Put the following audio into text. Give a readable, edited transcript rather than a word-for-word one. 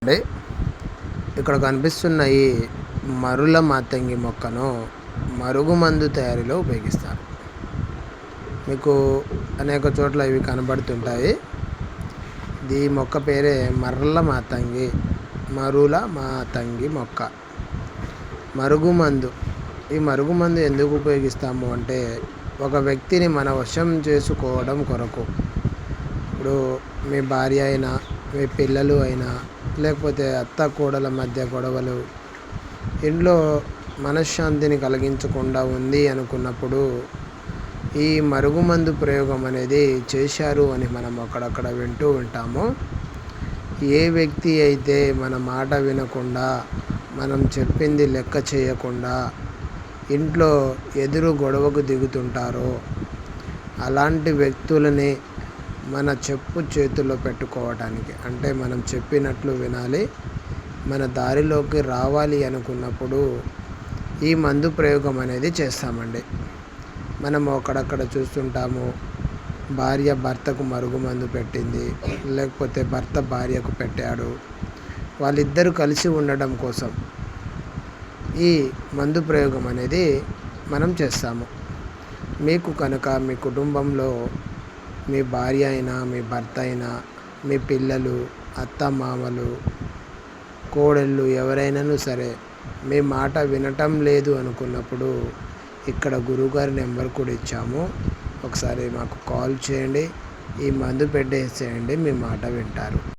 అండి. ఇక్కడ కనిపిస్తున్న ఈ మరుల మాతంగి మొక్కను మరుగుమందు తయారీలో ఉపయోగిస్తారు. మీకు అనేక చోట్ల ఇవి కనబడుతుంటాయి. ఈ మొక్క పేరే మరుల మాతంగి మొక్క. మరుగుమందు. ఈ మరుగుమందు ఎందుకు ఉపయోగిస్తాము అంటే, ఒక వ్యక్తిని మన వశం చేసుకోవడం కొరకు. ఇప్పుడు మీ భార్య అయినా, మీ పిల్లలు అయినా, లేకపోతే అత్త కోడల మధ్య గొడవలు, ఇంట్లో మనశ్శాంతిని కలిగించకుండా ఉంది అనుకున్నప్పుడు ఈ మరుగుమందు ప్రయోగం అనేది చేశారు అని మనం అక్కడక్కడ వింటూ ఉంటాము. ఏ వ్యక్తి అయితే మన మాట వినకుండా, మనం చెప్పింది లెక్క చేయకుండా ఇంట్లో ఎదురు గొడవకు దిగుతుంటారో అలాంటి వ్యక్తులని మన చెప్పు చేతుల్లో పెట్టుకోవడానికి, అంటే మనం చెప్పినట్లు వినాలి, మన దారిలోకి రావాలి అనుకున్నప్పుడు ఈ మందు ప్రయోగం అనేది చేస్తామండి. మనము అక్కడక్కడ చూస్తుంటాము, భార్య భర్తకు మరుగుమందు పెట్టింది, లేకపోతే భర్త భార్యకు పెట్టాడు. వాళ్ళిద్దరూ కలిసి ఉండడం కోసం ఈ మందు ప్రయోగం అనేది మనం చేస్తాము. మీకు కనుక మీ కుటుంబంలో మీ భార్య అయినా, మీ భర్త అయినా, మీ పిల్లలు, అత్త మామలు, కోడళ్ళు ఎవరైనాను సరే మీ మాట వినటం లేదు అనుకున్నప్పుడు ఇక్కడ గురువుగారి నెంబర్ కూడా ఇచ్చాము. ఒకసారి మాకు కాల్ చేయండి. ఈ మందు పెట్టేసేయండి, మీ మాట వింటారు.